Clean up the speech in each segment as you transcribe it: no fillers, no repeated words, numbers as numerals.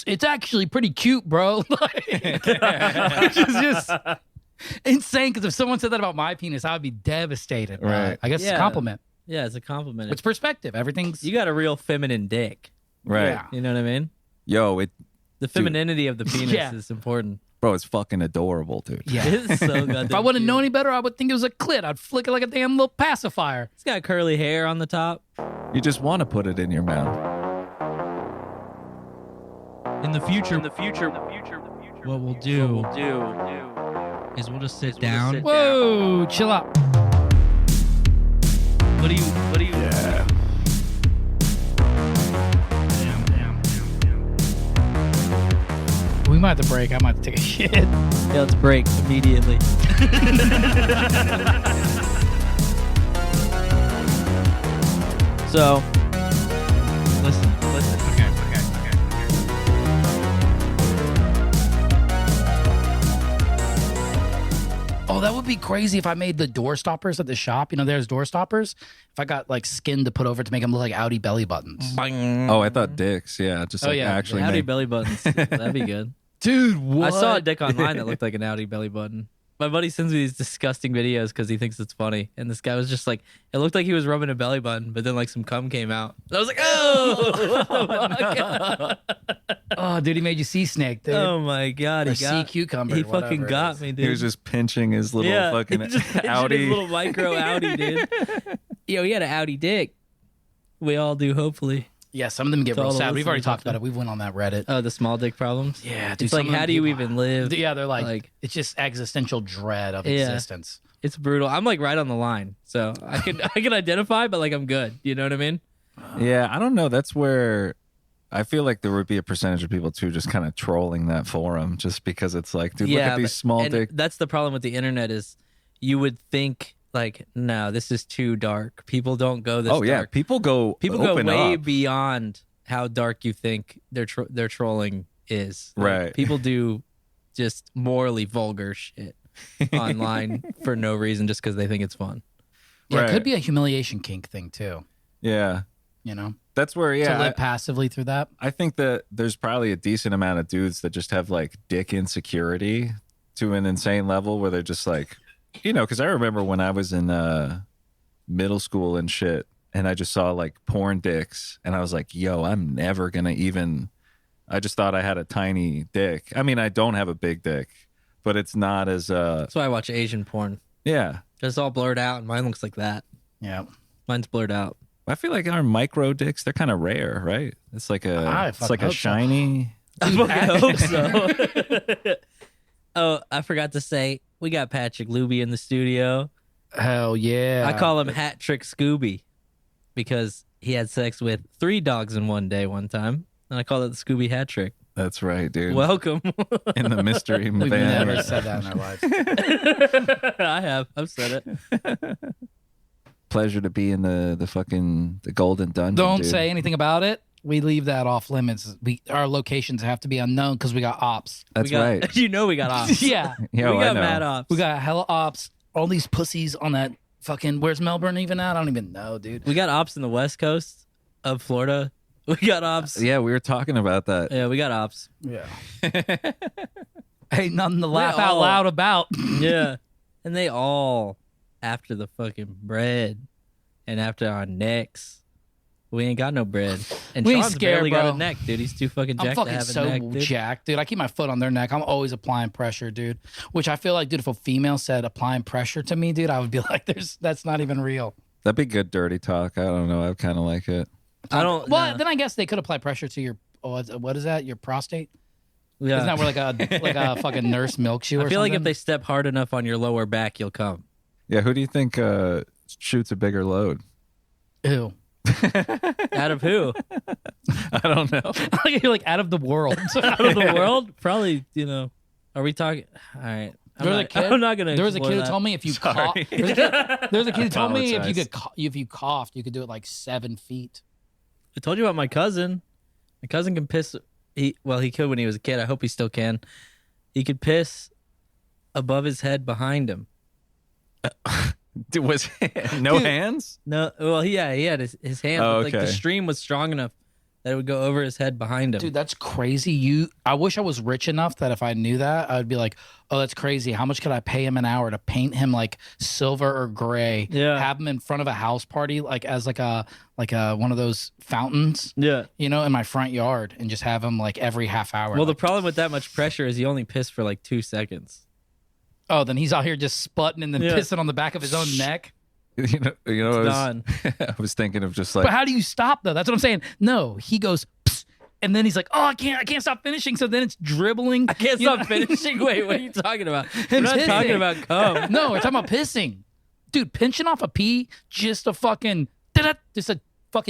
it's actually pretty cute, bro. Which is just insane, because if someone said that about my penis, I would be devastated. Right. I guess it's a compliment. Yeah, it's a compliment. It's perspective. Everything's... You got a real feminine dick. Right. Yeah. You know what I mean? Yo, the femininity of the penis is important. Bro, it's fucking adorable, dude. Yeah. It's so goddamn If I wouldn't cute. know any better, I would think it was a clit. I'd flick it like a damn little pacifier. It's got curly hair on the top. You just want to put it in your mouth. In the future, what we'll do is we'll just sit down. Whoa, chill out. What do you? Yeah. We might have to break. I might have to take a shit. Yeah, let's break immediately. So, listen. Okay. Oh, that would be crazy if I made the door stoppers at the shop. You know, there's door stoppers. If I got like skin to put over to make them look like Audi belly buttons. Oh, I thought dicks. Yeah, just like actually. Audi make... belly buttons. That'd be good. Dude, what? I saw a dick online that looked like an Audi belly button. My buddy sends me these disgusting videos because he thinks it's funny. And this guy was just like, it looked like he was rubbing a belly button, but then like some cum came out. And I was like, oh! Oh, dude, he made you sea snake, dude. Oh my God. Or sea cucumber. He whatever fucking it got is. me, dude. He was just pinching his little fucking he just pinching Audi. his little micro Audi, dude. Yo, he had an Audi dick. We all do, hopefully. Yeah, some of them get To all real the sad. We've already listeners talk out there. about it. We've went on that Reddit. Oh, the small dick problems? Yeah, dude. It's like, some of how them do you people- even live? Yeah, they're like it's just existential dread of existence. It's brutal. I'm like right on the line. So I can identify, but like I'm good. You know what I mean? Yeah, I don't know. That's where I feel like there would be a percentage of people too just kind of trolling that forum just because it's like, dude, look at these small and dick. that's the problem with the internet is you would think like, no, this is too dark. People don't go this Yeah, dark. people go open way up. beyond how dark you think their trolling is. Like, Right. People do just morally vulgar shit online for no reason just because they think it's fun. Yeah, Right. it could be a humiliation kink thing too. Yeah. You know, That's where to live passively through that. I think that there's probably a decent amount of dudes that just have like dick insecurity to an insane level where they're just like, you know, because I remember when I was in middle school and shit, and I just saw like porn dicks, and I was like, yo, I'm never gonna even. I just thought I had a tiny dick. I mean, I don't have a big dick, but it's not as That's why I watch Asian porn. yeah. It's all blurred out, and mine looks like that. Yeah. Mine's blurred out. I feel like our micro dicks, they're kind of rare, right? It's like I a fucking hope so. shiny. I hope so. Oh, I forgot to say, we got Patrick Luby in the studio. Hell yeah. I call him Hat Trick Scooby because he had sex with 3 dogs in one day one time. And I call it the Scooby Hat Trick. That's right, dude. Welcome. In the mystery We've van. never said that in our lives. I have. I've said it. Pleasure to be in the fucking the golden dungeon. Don't dude. say anything about it. We leave that off limits. Our locations have to be unknown because we got ops. That's We got- right. You know we got ops. Yeah. Yo, we I got know. mad ops. We got hella ops. All these pussies on that fucking... Where's Melbourne even at? I don't even know, dude. We got ops in the west coast of Florida. We got ops. Yeah, we were talking about that. Yeah, we got ops. Yeah. Ain't nothing to laugh We out all- loud about. Yeah. And they all after the fucking bread and after our necks. We ain't got no bread. And We ain't Sean's scared, barely bro. got a neck, dude. He's too fucking I'm jacked to fucking have a so neck, dude. jacked, dude. I keep my foot on their neck. I'm always applying pressure, dude. Which I feel like, dude, if a female said applying pressure to me, dude, I would be like, that's not even real. That'd be good dirty talk. I don't know. I kind of like it. I don't. Well, nah. then I guess they could apply pressure to your, what is that? Your prostate? Yeah. Isn't that where like a fucking nurse milks you or I feel like if something? they step hard enough on your lower back, you'll come. Yeah, who do you think shoots a bigger load? Ew. Out of who? I don't know. You're like out of the world. Out of the world? Probably, you know. Are we talking? All right. There was a kid. I'm not gonna. There was a kid explore who that. told me if you cough. Sorry. There was a kid who told me apologize. if you coughed, you could do it like 7 feet. I told you about my cousin. My cousin can piss. He could when he was a kid. I hope he still can. He could piss above his head behind him. Dude, no hands? No, well, he had his hand. Oh, but, like the okay. stream was strong enough that would go over his head behind him. Dude, that's crazy. I wish I was rich enough that if I knew that, I would be like, oh, that's crazy. How much could I pay him an hour to paint him like silver or gray? Yeah. Have him in front of a house party, like as like a one of those fountains. Yeah. You know, in my front yard, and just have him like every half hour. Well, the like, problem with that much pressure is he only pissed for like 2 seconds. oh, then he's out here just sputting and then pissing on the back of his own neck. You know, Done. I was thinking of just like, But how do you stop though? That's what I'm saying. No, he goes, psst, and then he's like, oh, I can't stop finishing. So then it's dribbling. I can't You stop know? finishing. Wait, what are you talking about? We're not pissing. talking about cum. No, we're talking about pissing. Dude, pinching off a pee just a fucking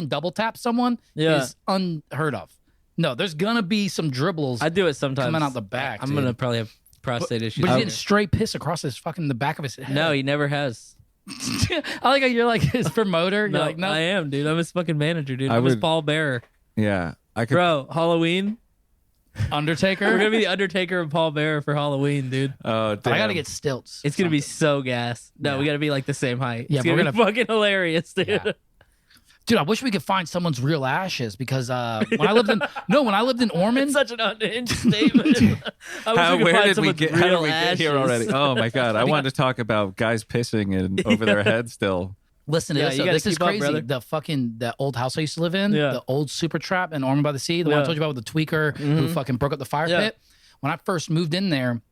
double tap someone is unheard of. No, there's gonna be some dribbles I do it sometimes. coming out the back. I'm dude. gonna probably have prostate issues. But he didn't straight piss across his fucking the back of his head. No, he never has. I like how you're like his promoter. You're No, like, no. I am, dude. I'm his fucking manager, dude. I I'm his would- pallbearer. yeah, I could. Bro, Halloween. Undertaker. We're gonna be the Undertaker and pallbearer for Halloween, dude. Oh, damn. I gotta get stilts. It's gonna be so gas. No, Yeah. we gotta be like the same height. Yeah, It's but gonna we're be fucking hilarious, dude. Yeah. Dude, I wish we could find someone's real ashes because when I lived in Ormond, It's such an unhinged statement. I wish we could Where find did we someone's get? How did real we get here ashes. already? Oh my god! I wanted to talk about guys pissing and over their heads still. listen to Yeah, this. you though. gotta This is keep up, crazy. brother. The old house I used to live in, Yeah. the old super trap in Ormond by the Sea, the one I Yeah. told you about with the tweaker who fucking broke up the fire Yeah. pit. When I first moved in there,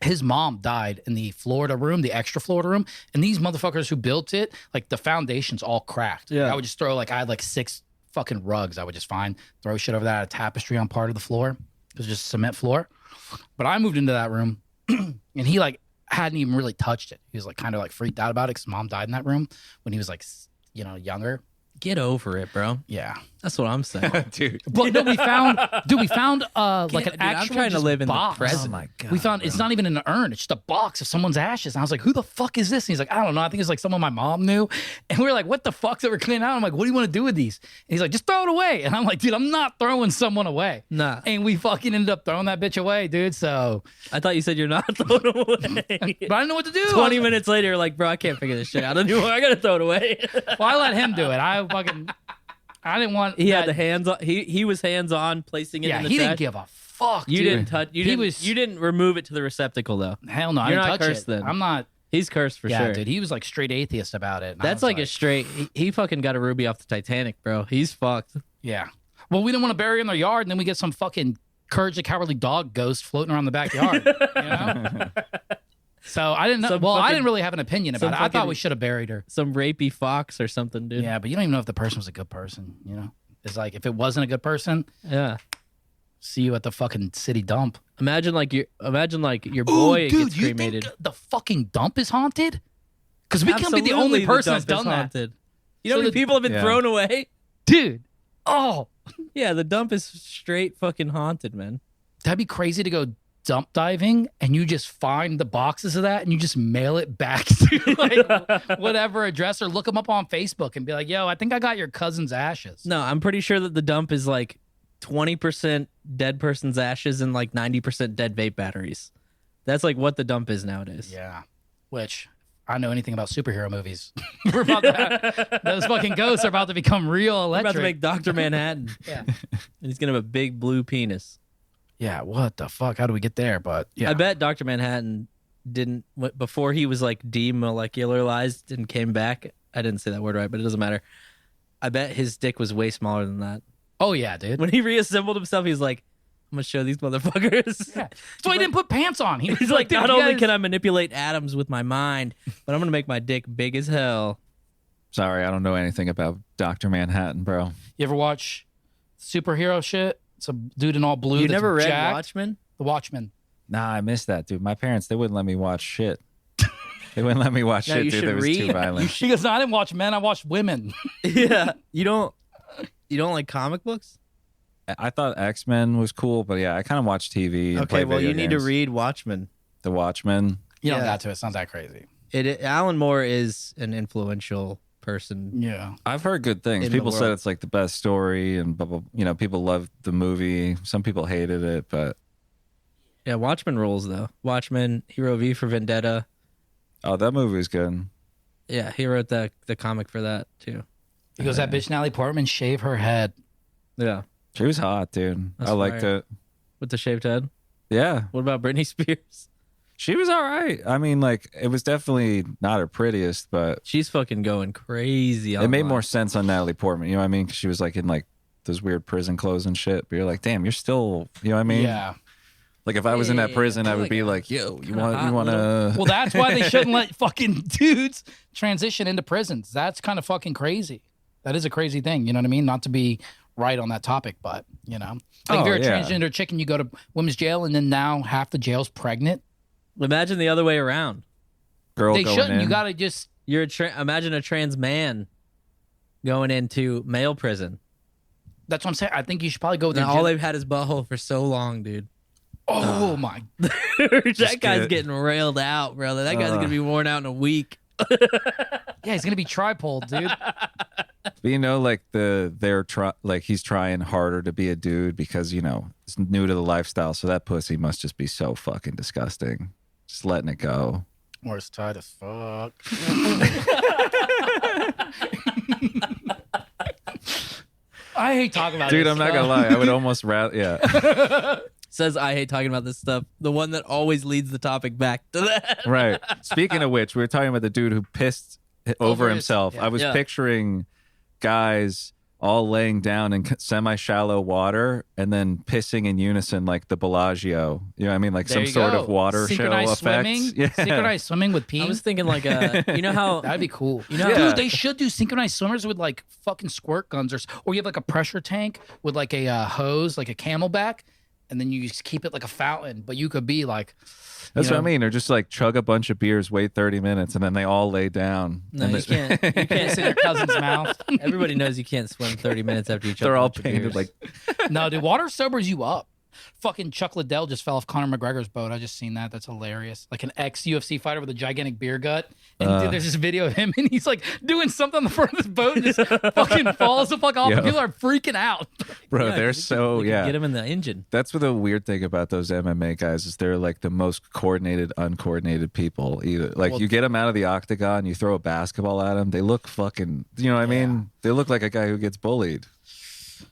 his mom died in the Florida room, the extra Florida room, and these motherfuckers who built it, like the foundation's all cracked. Yeah. I would just throw I had like 6 fucking rugs. I would just throw shit over that, a tapestry on part of the floor. It was just cement floor. But I moved into that room, and he hadn't even really touched it. He was kind of freaked out about it because mom died in that room when he was younger. Get over it, bro. Yeah. That's what I'm saying. Dude. But no, we found an Dude, actual I'm trying to just live in the box. present. Oh my god! We found it's not even in an urn. It's just a box of someone's ashes. And I was like, who the fuck is this? And he's like, I don't know. I think it's someone my mom knew. And we were like, what the fuck that we're cleaning out? I'm like, what do you want to do with these? And he's like, just throw it away. And I'm like, dude, I'm not throwing someone away. Nah. And we fucking ended up throwing that bitch away, dude. So, I thought you said you're not throwing it away. but I didn't know what to do. 20 minutes later, you're like, bro, I can't figure this shit out anymore. I gotta throw it away. Well, I let him do it. I didn't want. He had that- the hands on. He was hands on placing it Yeah, in the he didn't trash. give a fuck. You dude. didn't touch. You He didn't. was- You didn't remove it to the receptacle though. Hell no, I You're didn't not touch cursed it. then. I'm not. He's cursed for Yeah, sure. dude. He was straight atheist about it. And I That's was like a straight. He fucking got a ruby off the Titanic, bro. He's fucked. Yeah. Well, we didn't want to bury in their yard, and then we get some fucking Courage the Cowardly Dog ghost floating around the backyard. You know? So I didn't know. Some Well, I fucking- didn't really have an opinion about some it. I thought fucking- we should have buried her. Some rapey fox or something, dude. Yeah, but you don't even know if the person was a good person. You know, it's like if it wasn't a good person, Yeah. see you at the fucking city dump. Imagine your boy dude, gets you cremated. think the fucking dump is haunted? Because we can't be the Absolutely, only person that's dump is done that, haunted. You know So how many the- people have been Yeah. thrown away? dude. Oh, Yeah, the dump is straight fucking haunted, man. that'd be crazy to go dump diving and you just find the boxes of that and you just mail it back to whatever address or look them up on Facebook and be like, yo, I think I got your cousin's ashes. No, I'm pretty sure that the dump is 20% dead person's ashes and 90% dead vape batteries. That's what the dump is nowadays. Yeah. Which I know anything about superhero movies. We're about to those fucking ghosts are about to become real We're electric. about to make Dr. Manhattan. Yeah. And he's going to have a big blue penis. Yeah, what the fuck? How do we get there? But yeah. I bet Dr. Manhattan didn't, before he was demolecularized and came back. I didn't say that word right, but it doesn't matter. I bet his dick was way smaller than that. Oh yeah, dude. When he reassembled himself, he's like, I'm going to show these motherfuckers. Yeah. So he didn't put pants on. He was He's like, dude, not you only guys- can I manipulate atoms with my mind, but I'm going to make my dick big as hell. Sorry, I don't know anything about Dr. Manhattan, bro. You ever watch superhero shit? It's a dude in all blue. You that's never read jacked. Watchmen? The Watchmen. Nah, I missed that, dude. My parents, they wouldn't let me watch shit. They wouldn't let me watch No, shit, you dude. should It was read. too violent. She goes, no, I didn't watch men. I watched women. Yeah. You don't like comic books? I thought X-Men was cool, but yeah, I kind of watch TV. And Okay, play well, video you need to games. read Watchmen. The Watchmen. You don't Yeah. got to. It's not that crazy. Alan Moore is an influential person. Yeah. I've heard good things. In the People said world. it's the best story, and blah, blah, people loved the movie. Some people hated it, but Yeah, Watchmen rules, though. Watchmen, he wrote V for Vendetta. oh, that movie was good. Yeah, he wrote the comic for that, too. He goes, that bitch Natalie Portman shave her head. Yeah. She was hot, dude. That's I liked fire. it. With the shaved head. Yeah. What about Britney Spears? She was all right. I mean, like, it was definitely not her prettiest, but She's fucking going crazy. it made more sense on Natalie Portman. You know what I mean? Because she was like in like those weird prison clothes and shit. But you're like, damn, you're still, you know what I mean? Yeah. Like if I was in that Yeah, prison, I would like be a like, yo, you hot want to? Well, that's why they shouldn't let fucking dudes transition into prisons. That's kind of fucking crazy. That is a crazy thing. You know what I mean? Not to be right on that topic, but you know, like if you're a transgender chick and you go to women's jail and then now half the jail's pregnant. Imagine the other way around. Girl They going shouldn't. in. You got to just. Imagine a trans man going into male prison. That's what I'm saying. I think you should probably go with And your all gen- they've had is butthole for so long, dude. Oh my. That guy's getting railed out, brother. That guy's gonna be worn out in a week. Yeah, he's gonna be tripoled, dude. But you know, like he's trying harder to be a dude because you know it's new to the lifestyle. So that pussy must just be so fucking disgusting. Just letting it go. Or it's tight as fuck. I hate talking about Dude, this I'm not stuff. gonna lie. I would almost rather. Yeah. Says I hate talking about this stuff. The one that always leads the topic back to that. Right. Speaking of which, we were talking about the dude who pissed over his- himself. yeah. I was Yeah. picturing guys all laying down in semi-shallow water and then pissing in unison like the Bellagio. You know what I mean? Like There some you sort go. of water show Synchronized effect. swimming. Yeah. Synchronized swimming with pee. I was thinking like you know how That'd be cool. You know- Dude, Yeah. they should do synchronized swimmers with like fucking squirt guns, or you have like a pressure tank with like a hose, like a Camelback, and then you just keep it like a fountain. But you could be like, That's you what I know, mean. Or just like chug a bunch of beers, wait 30 minutes, and then they all lay down. no, And you they- can't. You Piss in their cousin's mouth. Everybody knows you can't swim 30 minutes after you. They're all painted like. No, dude, water sobers you up. Fucking Chuck Liddell just fell off Conor McGregor's boat. I just seen that. That's hilarious. Like an ex-UFC fighter with a gigantic beer gut. And dude, there's this video of him and he's like doing something on the front of his boat and just fucking falls the fuck off. Yo. And people are freaking out. Bro, Yeah, they're you so could yeah. Get him in the engine. That's what the weird thing about those MMA guys is they're like the most coordinated, uncoordinated people. Either like Well, you get them out of the octagon, you throw a basketball at them, they look fucking. You know what I mean? They look like a guy who gets bullied.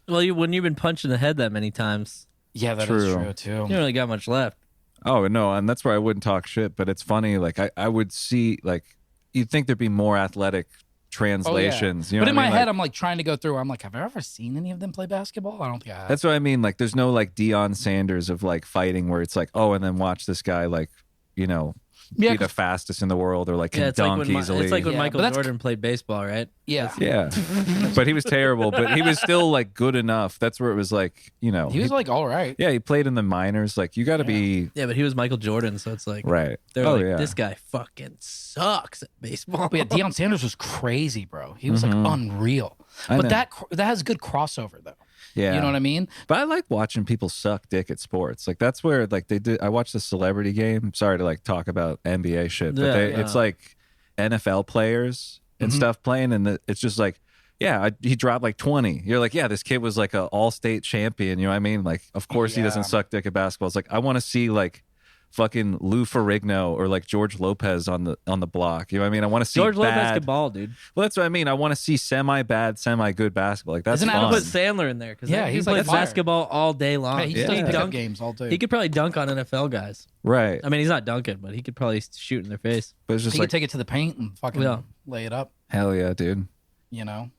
Well, when you've been punched in the head that many times, Yeah, that is True. true too. you don't really got much left. Oh no, and that's where I wouldn't talk shit. But it's funny. Like I would see like you'd think there'd be more athletic translations. You know But what in I my mean? head, Like, I'm like trying to go through. I'm like, have I ever seen any of them play basketball? I don't think I have. that's what I mean. Like there's no like Deion Sanders of like fighting where it's like oh, and then watch this guy like you know Yeah, be the fastest in the world or like can Yeah, it's like dunk when easily. it's like when Yeah, but Michael that's- Jordan played baseball, right? yeah. Yeah. But he was terrible, but he was still like good enough. That's where it was like, you know. He was like, all right. yeah, he played in the minors. Like you got to be Yeah, but he was Michael Jordan, so it's like right. they're Oh like, yeah. this guy fucking sucks at baseball. But yeah, Deion Sanders was crazy, bro. He was like unreal. I But know. that has good crossover though. Yeah. You know what I mean? But I like watching people suck dick at sports. Like that's where like they did. I watched the Celebrity Game. Sorry to like talk about NBA shit, but Yeah, it's like NFL players and stuff playing, and it's just like. Yeah, he dropped like 20. You're like, yeah, this kid was like an all-state champion. You know what I mean? Like, of course he doesn't Yeah. suck dick at basketball. It's like I want to see like fucking Lou Ferrigno or like George Lopez on the block. You know what I mean? I want to see George Lopez bad. could ball, dude. Well, that's what I mean. I want to see semi-bad, semi-good basketball. Like that's Isn't fun. Adam Put Sandler in there because Yeah, he he's plays like fire. basketball all day long. Hey, he Yeah. still He pick up dunk- games all day. He could probably dunk on NFL guys. Right, I mean, he's not dunking, but he could probably shoot in their face. but it's just He like could take it to the paint and fucking Yeah. lay it up. hell yeah, dude. You know.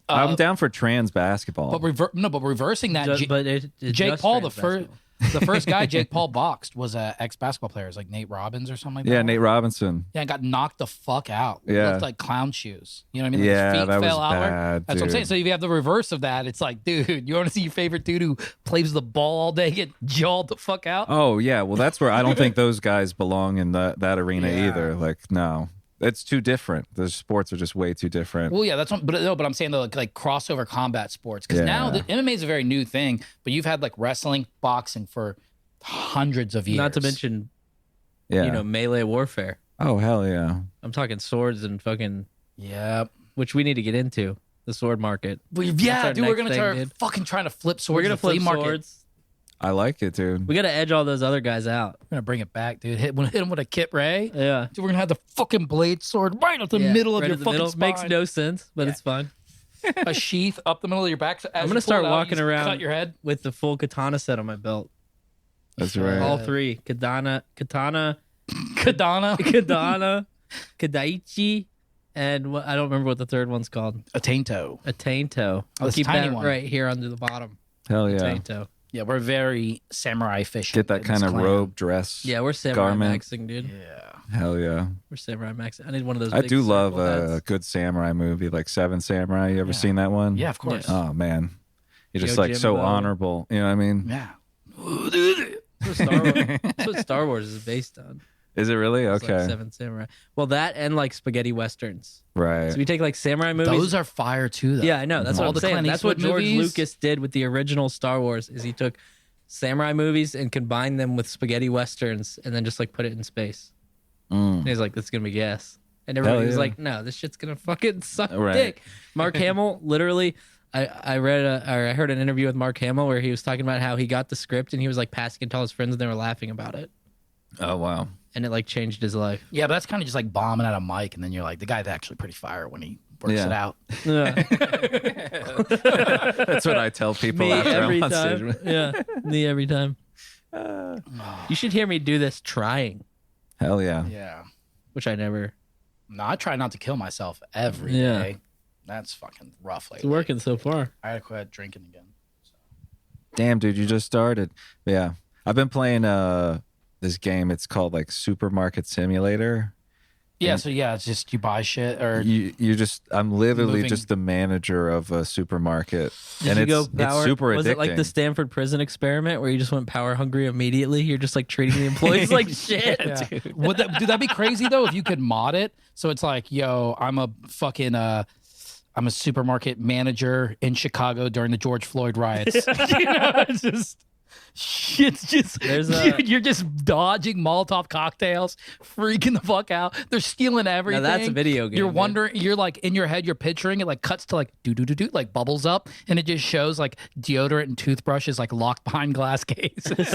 I'm down for trans basketball. But reversing that, But it's Jake just Paul, trans the first basketball. the first guy Jake Paul boxed was a ex basketball player. It was like Nate Robbins or something like that. Yeah, Nate Robinson. Yeah, and got knocked the fuck out. Yeah. Looked like clown shoes. You know what I mean? Like Yeah, his feet that was fell outward. bad, That's what I'm saying. dude. So if you have the reverse of that, it's like, dude, you want to see your favorite dude who plays the ball all day get jawed the fuck out? Oh yeah, well that's where I don't think those guys belong in that arena Yeah. either. Like no, it's too different. Those sports are just way too different. Well, yeah, that's what, but no, but I'm saying though, like crossover combat sports because now Yeah. the MMA is a very new thing. But you've had like wrestling, boxing for hundreds of years. Not to mention, Yeah. you know, melee warfare. Oh hell yeah. I'm talking swords and fucking, yeah, which we need to get into the sword market. yeah, our dude, we're next gonna thing, start dude. fucking trying to flip swords. We're gonna in the flea flip market. swords. I like it, dude. We got to edge all those other guys out. We're gonna bring it back, dude. Hit him with a Kit Ray. Yeah. Dude, we're gonna have the fucking blade sword right at the Yeah, middle of right your in the fucking middle. spine. Makes no sense, but Yeah. it's fine. a sheath up the middle of your back. So as I'm you gonna pull start it out, walking you just around cut your head. with the full katana set on my belt. That's right. All three. Katana, Kadana. Kadaichi, and I don't remember what the third one's called. A tainto. A tainto. I'll this keep tiny that one. right here under the bottom. Hell yeah. Tainto. Yeah, we're very samurai fishing. Get that in kind this of clan. robe dress. Yeah, we're samurai Garment. maxing, dude. Yeah. Hell yeah. We're samurai maxing. I need one of those. I big do love circle a hats. good samurai movie, like Seven Samurai. You ever seen that one? Yeah, of course. Oh man, you're just like so Yojimbo. honorable. You know what I mean? Yeah. That's what Star Wars is based on. Is it really? It's Okay. like Seven Samurai. Well, that and like spaghetti westerns. Right. So we take like samurai movies. Those are fire too, though. Yeah, I know. That's All what I'm the saying. Clint That's what Eastwood George movies. Lucas did with the original Star Wars. Is he took samurai movies and combined them with spaghetti westerns, and then just like put it in space. And he's like, "This is gonna be gas," and everybody was yeah. like, "No, this shit's gonna fucking suck Right. dick." Mark Hamill, literally. I heard an interview with Mark Hamill where he was talking about how he got the script and he was like passing it to all his friends and they were laughing about it, Oh wow. and it like changed his life. Yeah, but that's kind of just like bombing at a mic, and then you're like, the guy's actually pretty fire when he works Yeah. it out. Yeah. That's what I tell people Me after every I'm on time. stage. Yeah, me every time. You should hear me do this trying, Hell yeah. Yeah. which I never. No, I try not to kill myself every day. Yeah. That's fucking rough It's lately. working so far. I gotta quit drinking again. Damn, dude, you just started. Yeah. I've been playing this game. It's called like Supermarket Simulator. Yeah, so yeah, it's just you buy shit or You just I'm literally Moving- just the manager of a supermarket. Did and you it's, go it's power? super Was addicting. it like the Stanford prison experiment where you just went power hungry immediately? You're just like treating the employees like shit. yeah. Would that, dude, that'd be crazy though if you could mod it. So it's like, yo, I'm a fucking I'm a supermarket manager in Chicago during the George Floyd riots. You know, it's just shit's just dude, you're just dodging Molotov cocktails, freaking the fuck out. They're stealing everything. Now that's a video game. You're dude. wondering, you're like in your head, you're picturing it like cuts to like do like bubbles up, and it just shows like deodorant and toothbrushes like locked behind glass cases.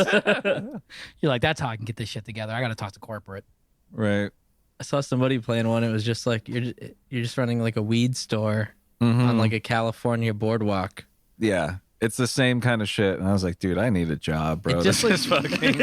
You're like, that's how I can get this shit together. I got to talk to corporate. right. I saw somebody playing one. It was just like you're just running like a weed store Mm-hmm. on like a California boardwalk. Yeah. It's the same kind of shit. And I was like, dude, I need a job, bro. It just This is fucking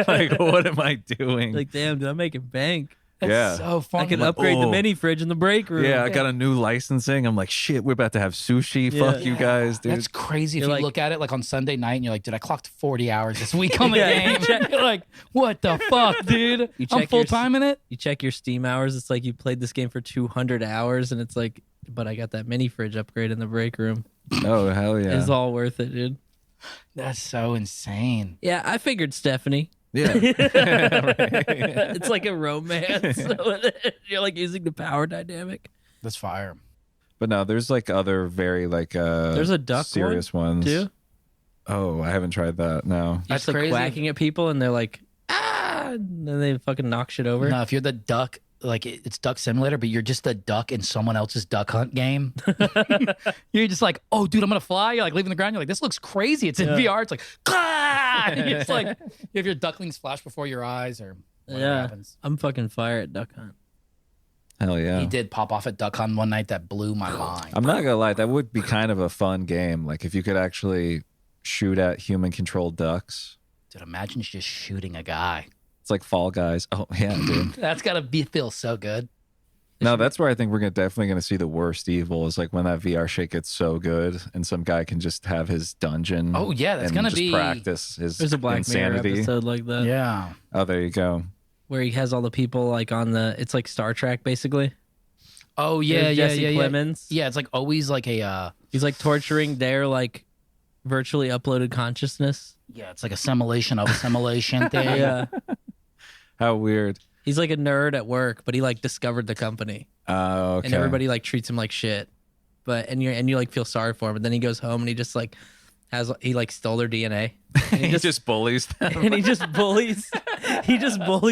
like, what am I doing? Like, damn, dude, I'm making bank. That's Yeah. so funny. I can Like, upgrade the oh. mini fridge in the break room. Yeah, I got a new licensing. I'm like, shit, we're about to have sushi. Yeah. Fuck you guys, dude. That's crazy. If You're you like- look at it like on Sunday night and you're like, dude, I clocked 40 hours this week on the Yeah. game. You're like, what the fuck, dude? You I'm check your full time in it. You check your Steam hours. It's like you played this game for 200 hours, and it's like, but I got that mini fridge upgrade in the break room. Oh, hell yeah. It's all worth it, dude. That's so insane. Yeah, I figured Stephanie. Yeah. It's like a romance. You're like using the power dynamic. That's fire. But no, there's like other very like There's a duck serious ones. Too. Oh, I haven't tried that. No. You're That's just like crazy. quacking at people, and they're like, ah, and then they fucking knock shit over. No, if you're the duck, like it's Duck Simulator, but you're just the duck in someone else's duck hunt game. You're just like, oh, dude, I'm gonna fly. You're like leaving the ground. You're like, this looks crazy. It's in VR. It's like, ah! It's like you have your ducklings flash before your eyes or whatever Yeah. happens. I'm fucking fire at duck hunt. Hell yeah. He did pop off at Duck Hunt one night that blew my mind. I'm not gonna lie, that would be kind of a fun game. Like if you could actually shoot at human controlled ducks. Dude, imagine just shooting a guy. It's like Fall Guys. Oh yeah, dude. That's gotta feel so good. No, that's where I think we're definitely gonna see the worst evil is like when that VR shit gets so good and some guy can just have his dungeon. Oh, yeah, that's and gonna just be- practice his There's a Black insanity. Mirror episode like that. Yeah. Oh, there you go. Where he has all the people like on the. It's like Star Trek basically. Oh yeah, There's yeah, Jesse yeah, yeah. Plemons. Yeah, it's like always like a He's like torturing their like virtually uploaded consciousness. yeah, it's like a simulation of a simulation thing. Yeah. How weird. He's like a nerd at work, but he like discovered the company. Oh, okay. And everybody like treats him like shit. But and you like feel sorry for him, but then he goes home and he just like he like stole their DNA. And he just bullies them. and he just bullies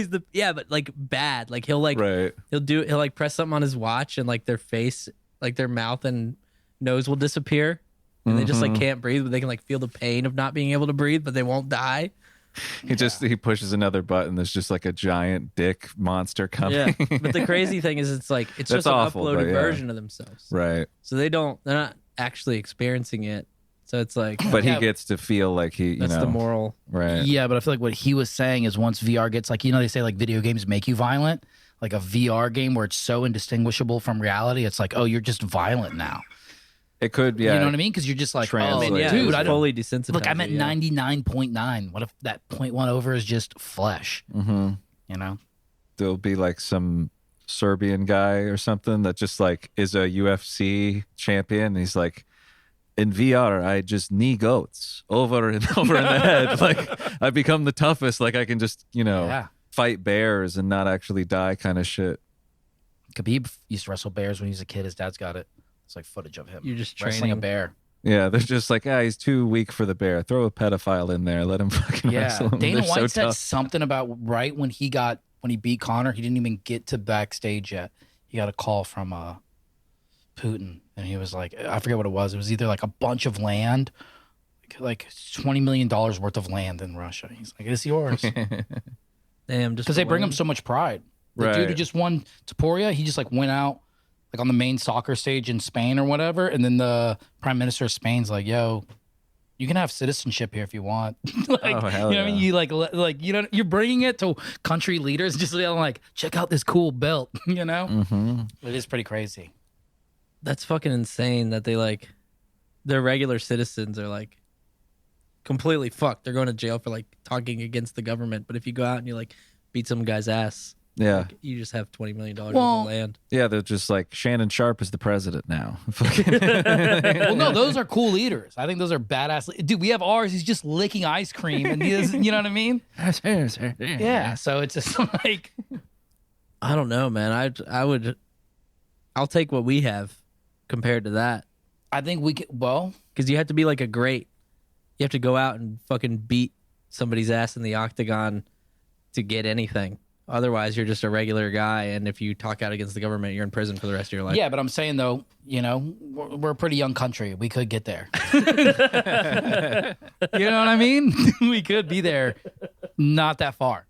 the but like bad. Like he'll like Right. he'll like press something on his watch and like their face, like their mouth and nose will disappear. And they just like can't breathe, but they can like feel the pain of not being able to breathe, but they won't die. He pushes another button. There's just like a giant dick monster coming. Yeah, but the crazy thing is, it's like it's That's just an awful, but uploaded yeah. version of themselves. Right. So they're not actually experiencing it. So it's like, But he gets to feel like that's the moral. Right. Yeah, but I feel like what he was saying is once VR gets like, they say like video games make you violent. Like a VR game where it's so indistinguishable from reality, it's like, oh, you're just violent now. It could, yeah. You know what I mean? Because you're just like, Translate. oh, I mean, yeah, dude, it was I don't. fully desensitized. Look, I'm at 99.9. What if that 0.1 over is just flesh? Mm-hmm. You know? There'll be like some Serbian guy or something that just like is a UFC champion. And he's like, in VR, I just knee goats over and over in the head. Like I become the toughest. Like I can just, Yeah. fight bears and not actually die kind of shit. Khabib used to wrestle bears when he was a kid. His dad's got it. It's like footage of him. You're just wrestling a training. bear. Yeah, they're just like, he's too weak for the bear. Throw a pedophile in there. Let him fucking Yeah. wrestle him. Dana They're White so said tough. something about right when he beat Conor, he didn't even get to backstage yet. He got a call from Putin, and he was like, I forget what it was. It was either like a bunch of land, like $20 million worth of land in Russia. He's like, it's yours. Damn, just Because they bring him so much pride. The dude who Right. just won Taporia, he just like went out like on the main soccer stage in Spain or whatever, and then the prime minister of Spain's like, "Yo, you can have citizenship here if you want." Like, Oh, hell you know what I mean? yeah. You like you're bringing it to country leaders, just like, check out this cool belt. You know, Mm-hmm. it is pretty crazy. That's fucking insane that they like their regular citizens are like completely fucked. They're going to jail for like talking against the government. But if you go out and you like beat some guy's ass, Yeah. like, you just have $20 million worth Well- of land. Yeah, they're just like, Shannon Sharp is the president now. Well, no, those are cool leaders. I think those are badass. Dude, we have ours. He's just licking ice cream, and he doesn't, you know what I mean? Yeah. So it's just like, I don't know, man. I'll take what we have compared to that. I think we could. Well, Because you have to be like you have to go out and fucking beat somebody's ass in the octagon to get anything. Otherwise, you're just a regular guy, and if you talk out against the government, you're in prison for the rest of your life. yeah, but I'm saying though, we're a pretty young country. We could get there. You know what I mean? We could be there, not that far.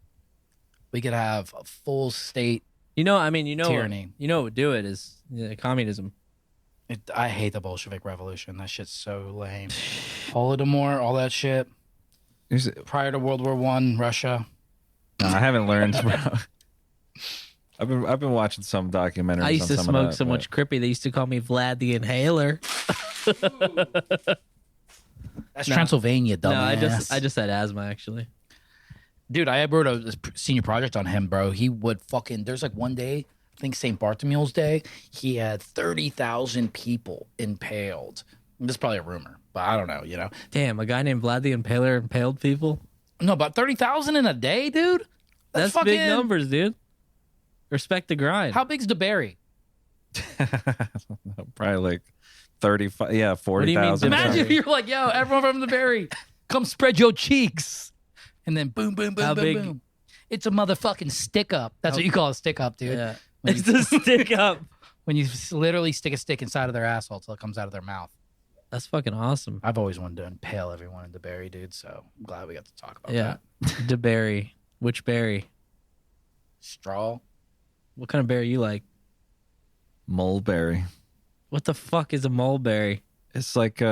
We could have a full state. Tyranny. You know what would do it is communism. I hate the Bolshevik Revolution. That shit's so lame. Holodomor, all that shit. Prior to World War I, Russia. No, I haven't learned, bro. I've been watching some documentaries. I used to on some smoke of that, so but- much crippy. They used to call me Vlad the Inhaler. That's No. Transylvania, dumbass. No, I just had asthma actually. Dude, I wrote a senior project on him, bro. He would there's like one day, I think St. Bartholomew's Day, he had 30,000 people impaled. This is probably a rumor, but I don't know, Damn, a guy named Vlad the Impaler impaled people. No, about 30,000 in a day, dude? That's fucking big numbers, dude. Respect the grind. How big's DeBerry? Probably like 35, yeah, do you mean 40,000. Imagine if DeBerry? you're like, yo, everyone from DeBerry, come spread your cheeks. And then boom, boom, boom, How boom, big? boom. It's a motherfucking stick up. That's what you call a stick up, dude. Yeah. When It's you, a stick up. when you literally stick a stick inside of their asshole till it comes out of their mouth. That's fucking awesome. I've always wanted to impale everyone in DeBerry, dude. So I'm glad we got to talk about Yeah. that. DeBerry. Which berry? Straw. What kind of berry you like? Mulberry. What the fuck is a mulberry? It's like it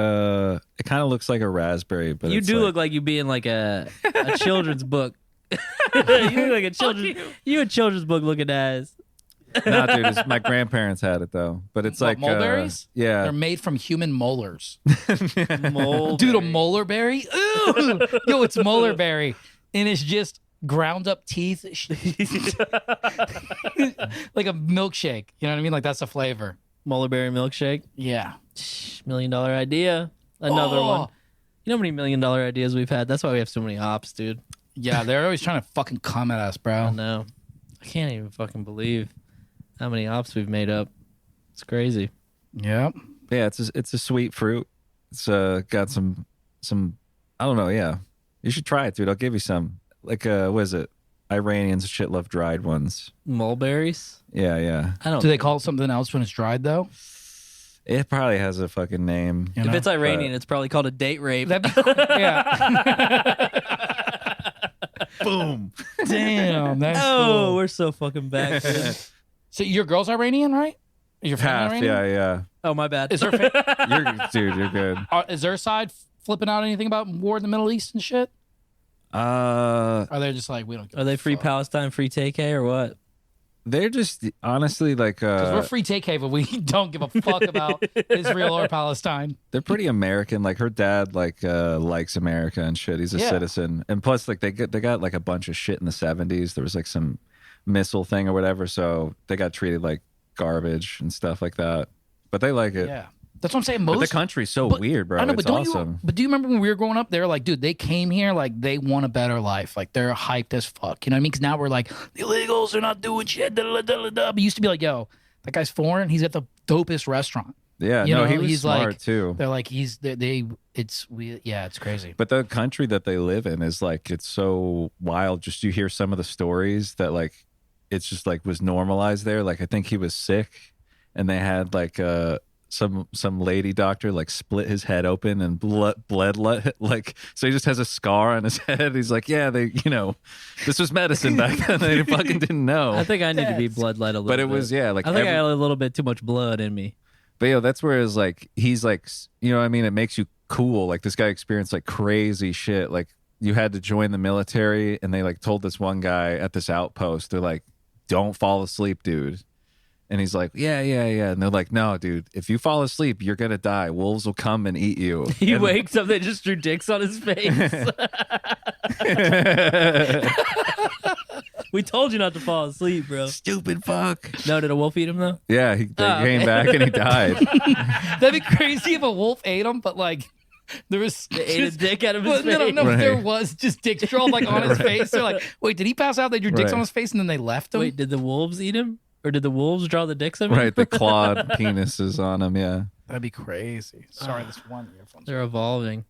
kind of looks like a raspberry, but You it's do like, look like you be in like a children's book. You look like a children's book looking ass. Nah, dude, my grandparents had it though, but it's What, like mulberries? yeah, They're made from human molars. Mulberry. Dude, a molar berry? Ooh! Yo, it's molar berry. And it's just ground up teeth. Like a milkshake. You know what I mean? Like that's the flavor. Mulberry milkshake. Yeah. $1 million idea. Another Oh! one. You know how many $1 million ideas we've had? That's why we have so many ops, dude. Yeah, they're always trying to fucking come at us, I bro. know. I can't even fucking believe how many ops we've made up. It's crazy. Yep. yeah. It's a sweet fruit. It's got some I don't know. Yeah, you should try it, dude. I'll give you some. Like what is it? Iranians and shit love dried ones. Mulberries? Yeah, yeah. I don't Do they call it something else when it's dried, though? It probably has a fucking name. You If know? it's Iranian, it's probably called a date rape. That'd be cool. Yeah. Boom. Damn, that's Oh, cool. we're so fucking back, dude. So your girl's Iranian, right? Is your family Half, Iranian? yeah. Oh, my bad. Is her You're good. is their side flipping out anything about war in the Middle East and shit? Are they just like, we don't give Are a they free fuck? Palestine, free TK, or what? They're just honestly like Because we're free TK, but we don't give a fuck about Israel or Palestine. they're pretty American. Like her dad likes America and shit. He's a Yeah. citizen. And plus like they got like a bunch of shit in the 70s. There was like some missile thing or whatever, so they got treated like garbage and stuff like that. But they like it. Yeah. That's what I'm saying. But Most the country's so but- weird, bro. I know, It's but don't awesome. But do you remember when we were growing up? They were like, dude, they came here like they want a better life. Like they're hyped as fuck. You know what I mean? Because now we're like, the illegals are not doing shit. Da, da, da, da, da. But it used to be like, yo, that guy's foreign. He's at the dopest restaurant. Yeah, You no, know, he was he's smart like- too. They're like, it's crazy. But the country that they live in is like it's so wild. Just you hear some of the stories that like it's just like was normalized there. Like I think he was sick, and they had like some lady doctor like split his head open and bled like so he just has a scar on his head. He's like, yeah, this was medicine back then. They fucking didn't know. I think I need to be bloodlet a little bit. But it was like I think I got a little bit too much blood in me. But that's where it's like he's like, you know what I mean? It makes you cool. Like this guy experienced like crazy shit. Like you had to join the military, and they like told this one guy at this outpost, they're like, don't fall asleep, dude. And he's like, yeah. And they're like, no, dude, if you fall asleep, you're going to die. Wolves will come and eat you. He And- wakes up, they just drew dicks on his face. We told you not to fall asleep, bro. Stupid fuck. No, did a wolf eat him though? Yeah, they came back and he died. That'd be crazy if a wolf ate him, but like there was They ate a dick out of his Well, face. no, Right. there was just dicks drawn like on his face. They're like, wait, did he pass out? They drew dicks Right. on his face and then they left him. Wait, did the wolves eat him? Or did the wolves draw the dicks on him? Right, the clawed penises on him. Yeah. That'd be crazy. Sorry, this one earphone. They're evolving.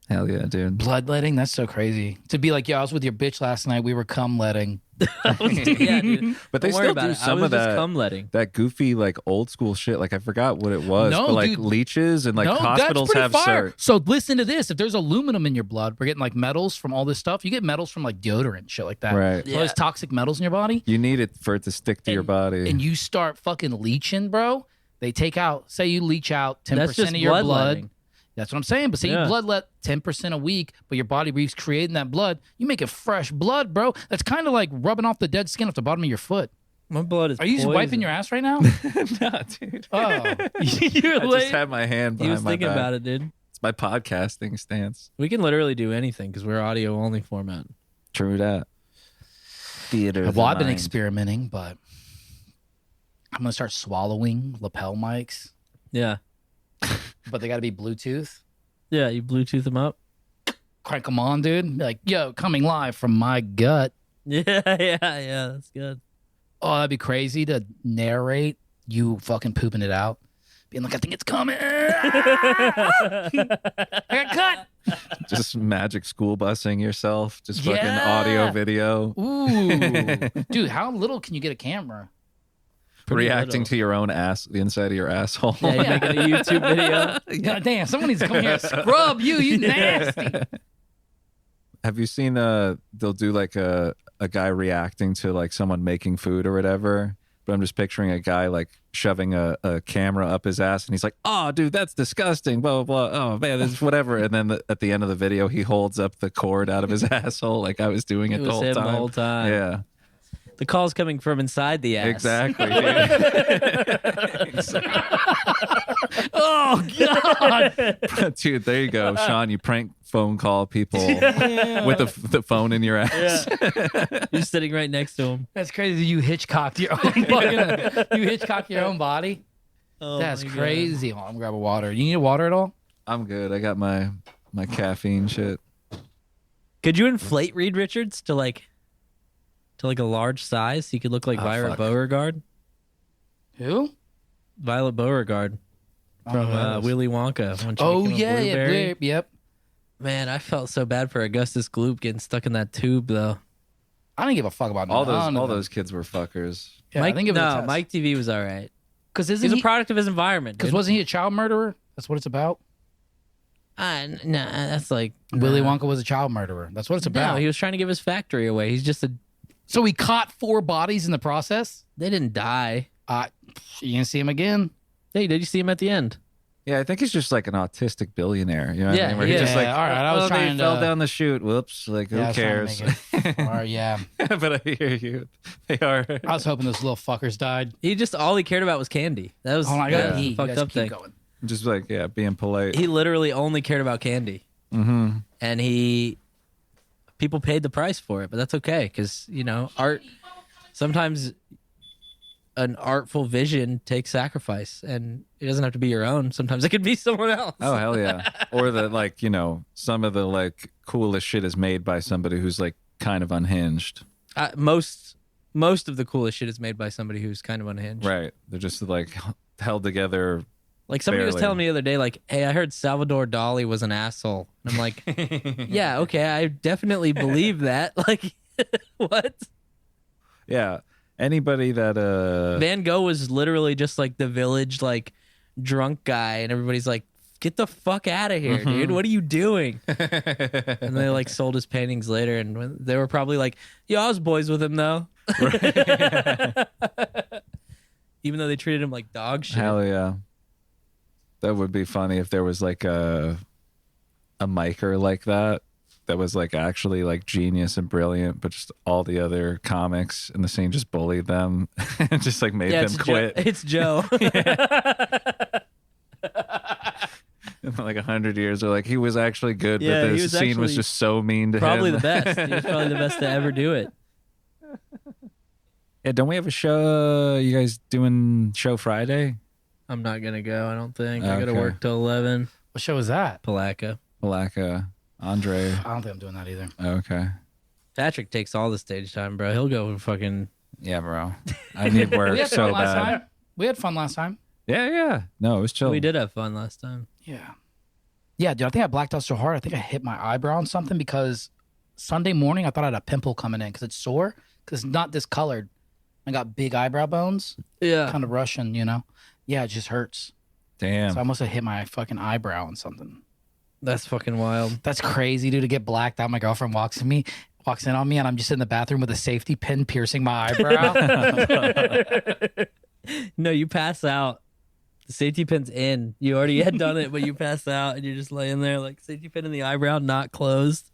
Hell yeah, dude. Bloodletting? That's so crazy. To be like, yo, I was with your bitch last night. We were cum letting. Yeah, dude. But they Don't worry still about do it. some I was of just that. cum letting. That goofy, like old school shit. Like I forgot what it was, No, but like dude. leeches and like no, hospitals that's pretty have fire. cert. So listen to this. If there's aluminum in your blood, we're getting like metals from all this stuff. You get metals from like deodorant, shit like that. Right. So there's toxic metals in your body. You need it for it to stick to your body. And you start fucking leeching, bro. They take out, say you leach out 10% That's just of your blood. bloodletting. That's what I'm saying. But say Yeah. you bloodlet 10% a week, but your body keeps creating that blood. You make it fresh blood, bro. That's kind of like rubbing off the dead skin off the bottom of your foot. My blood is Are you just poison. wiping your ass right now? Nah, dude. Oh, you're I late. just had my hand He behind was my thinking back. about it, dude. It's my podcasting stance. We can literally do anything because we're audio only format. True that. Theater. Well, I've been experimenting, but I'm gonna start swallowing lapel mics, Yeah. but they got to be Bluetooth. Yeah, you Bluetooth them up. Crank them on, dude. Be like, yo, coming live from my gut. Yeah, that's good. Oh, that'd be crazy to narrate you fucking pooping it out, being like, I think it's coming. I got cut. Just magic school busing yourself. Just fucking Yeah. audio, video. Ooh, dude, how little can you get a camera? Pretty reacting little. to your own ass, the inside of your asshole. Yeah, you making a YouTube video. God damn, someone needs to come here and scrub you. You nasty. Have you seen they'll do like a guy reacting to like someone making food or whatever, but I'm just picturing a guy like shoving a camera up his ass and he's like, oh dude, that's disgusting, blah blah blah, oh man, this is whatever. And then at the end of the video he holds up the cord out of his asshole like I was doing it, It the was whole him time. the whole time. Yeah, The call's coming from inside the ass. exactly. Oh God. Dude, there you go, Sean, you prank phone call people with the phone in your ass. You're sitting right next to him. That's crazy. You Hitchcocked your own fucking, you Hitchcocked your own body. Oh, That's my God. crazy. Hold on, I'm grabbing water. You need water at all? I'm good. I got my caffeine shit. Could you inflate Reed Richards to like a large size? So you could look like Oh, Violet fuck. Beauregard. Who? Violet Beauregard I don't from know who that is. Willy Wonka. When she Oh became a yeah, yeah, blueberry. yep. Man, I felt so bad for Augustus Gloop getting stuck in that tube though. I didn't give a fuck about All none of them. those kids were fuckers. Yeah, Mike, I think it was no, Mike TV was all right. because He's isn't a he? product of his environment. Because Dude. wasn't he a child murderer? That's what it's about. Nah, that's like Willy nah. Wonka was a child murderer. That's what it's about. No, he was trying to give his factory away. He's just a. So he caught 4 bodies in the process. They didn't die. You gonna see him again? Hey, did you see him at the end? Yeah, I think he's just like an autistic billionaire. You know what I Yeah, mean? Where he's yeah. just like, All right, I was trying they to- fell down the chute. Whoops. Like, Yeah, I who was cares? trying to make it- Or, yeah. But I hear you. They are. I was hoping those little fuckers died. He just all he cared about was candy. That was Hold on, I that gotta was pee. the You fucked guys up keep thing. going. Just like, yeah, being polite. He literally only cared about candy, and people paid the price for it, but that's okay because art. Sometimes an artful vision takes sacrifice, and it doesn't have to be your own. Sometimes it could be someone else. Oh, hell yeah. Or the, like, some of the, like, coolest shit is made by somebody who's, like, kind of unhinged. Most of the coolest shit is made by somebody who's kind of unhinged. Right. They're just, like, held together. Like somebody was Barely. telling me the other day, like, hey, I heard Salvador Dali was an asshole. And I'm like, yeah, okay, I definitely believe that. Like, what? Yeah. Anybody that, Van Gogh was literally just like the village, like, drunk guy. And everybody's like, get the fuck out of here, dude. What are you doing? And they, like, sold his paintings later. And they were probably like, yeah, I was boys with him, though. Even though they treated him like dog shit. hell yeah. That would be funny if there was, like, a micer like that was, like, actually, like, genius and brilliant, but just all the other comics in the scene just bullied them and just, like, made them it's quit. It's Joe. In like 100 years, they're like, he was actually good, Yeah, but he this was scene was actually just so mean to Probably him. the best. He was probably the best to ever do it. Yeah, don't we have a show? You guys doing show Friday? I'm not gonna go. I don't think I gotta Okay. work till 11. What show is that? Palaka. Malacca, Andre. I don't think I'm doing that either. Okay. Patrick takes all the stage time, bro. He'll go fucking. Yeah, bro. I need work We had so fun last bad. time. We had fun last time. Yeah. No, it was chill. We did have fun last time. Yeah. Yeah, dude, I think I blacked out so hard. I think I hit my eyebrow on something because Sunday morning I thought I had a pimple coming in because it's sore because it's not discolored. I got big eyebrow bones, Yeah. kind of Russian, Yeah, it just hurts. Damn. So I must have hit my fucking eyebrow on something. That's fucking wild. That's crazy, dude, to get blacked out. My girlfriend walks in on me, and I'm just in the bathroom with a safety pin piercing my eyebrow. No, you pass out. The safety pin's in. You already had done it, but you pass out and you're just laying there like safety pin in the eyebrow, not closed.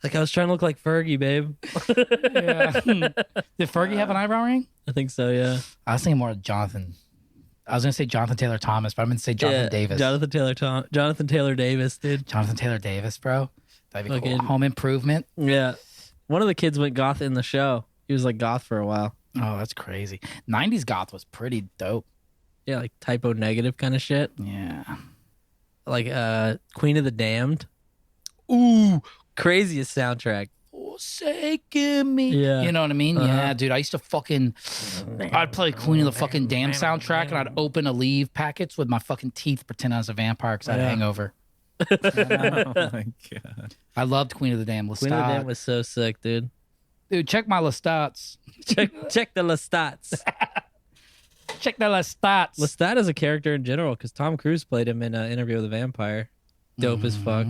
Like I was trying to look like Fergie, babe. Yeah. Did Fergie have an eyebrow ring? I think so, yeah. I was thinking more of Jonathan. I was going to say Jonathan Taylor Thomas, but I'm going to say Jonathan Davis. Jonathan Taylor Davis, dude. Jonathan Taylor Davis, bro. That'd be cool. Fucking- Home Improvement. Yeah. One of the kids went goth in the show. He was like goth for a while. Oh, that's crazy. 90s goth was pretty dope. Yeah, like typo negative kind of shit. Yeah. Like Queen of the Damned. Ooh. Craziest soundtrack. Forsaken me. Yeah. You know what I mean? Uh-huh. Yeah, dude. I used to I'd play Queen of the fucking Damn soundtrack and I'd open Aleve packets with my fucking teeth, pretend I was a vampire because I had a Yeah. hangover. Oh my god. I loved Queen of the Damn. Queen of the Damned was so sick, dude. Dude, check my Lestats. Check the Lestats. Check the Lestats. Lestat is a character in general because Tom Cruise played him in Interview with a Vampire. Dope as fuck.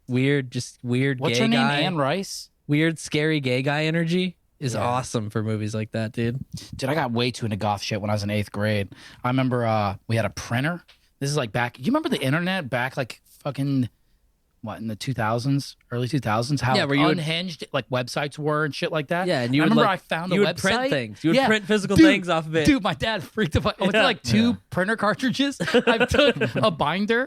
Weird, just weird What's gay her name? guy. Anne Rice? Weird, scary gay guy energy is Yeah. awesome for movies like that, dude. Dude, I got way too into goth shit when I was in 8th grade. I remember we had a printer. This is like back. You remember the internet back like fucking what in the 2000s, early 2000s? How Yeah, where you would- unhinged like websites were and shit like that. Yeah, and you I would remember like I found you a would website. print things. You would Yeah. print physical Dude, things off of it. Dude, my dad freaked out. I went to like 2 printer cartridges. I took a binder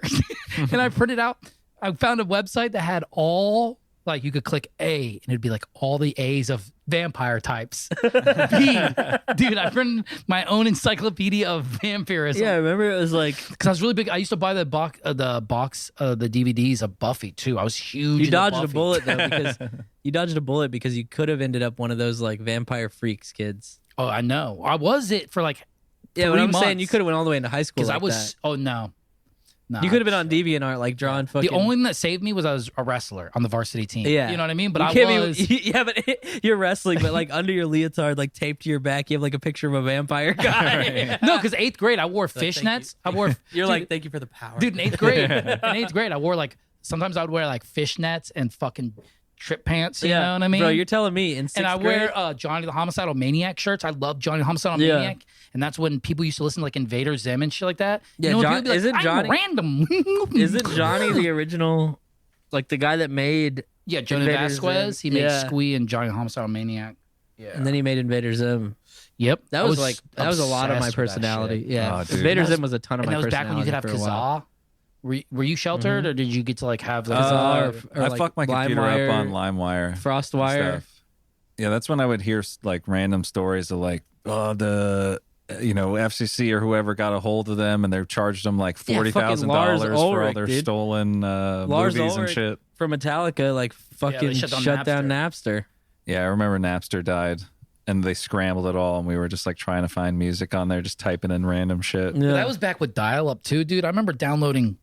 and I printed out. I found a website that had all like you could click A and it'd be like all the A's of vampire types. B, dude, I printed my own encyclopedia of vampirism. Yeah, I remember it was like Because I was really big. I used to buy the box, the DVDs of Buffy too. I was huge. you into dodged a Buffy. bullet though because you could have ended up one of those like vampire freaks kids. Oh, I know. I was it for like Yeah, 3 what I'm saying, months. you could have went all the way into high school. Because Like I was. that. Oh no, Nah, You could have been on DeviantArt, like drawing fucking. The only thing that saved me was I was a wrestler on the varsity team. Yeah. You know what I mean? But You I can't was. yeah, but you're wrestling, but like under your leotard, like taped to your back, you have like a picture of a vampire guy. No, because 8th grade, I wore thank fishnets. I wore. You're dude, like, thank you for the power. dude, in 8th grade. In 8th grade, I wore like, sometimes I would wear like fishnets and fucking trip pants. You know what I mean? Bro, you're telling me in 6th and I grade? wear Johnny the Homicidal Maniac shirts. I love Johnny the Homicidal Yeah. Maniac. And that's when people used to listen to like Invader Zim and shit like that. Yeah, you know, John- people be like, isn't I'm Johnny- random. Isn't Johnny the original, like the guy that made? Yeah, Johnny Invader Vasquez. Zim? He made Yeah. Squee and Johnny the Homicidal Maniac. Yeah. And then he made Invader Zim. Yep. That I was like that was a lot of my obsessed with that personality. shit. Yeah, Oh, dude. Invader And that Zim was a ton of And my that was back personality. when you could have for a while. Kazaa. Were you sheltered or did you get to like have like Kazaa or I like fucked my computer LimeWire, up on LimeWire. and Frostwire. stuff. Yeah, that's when I would hear like random stories of like, oh, the FCC or whoever got a hold of them and they charged them like Yeah, fucking Lars $40,000 for all Ulrich, their dude. stolen Lars movies and Ulrich shit. from Metallica, like fucking shut shut down down Napster. Yeah, I remember Napster died and they scrambled it all and we were just like trying to find music on there, just typing in random shit. Yeah. That was back with dial up too, dude. I remember downloading.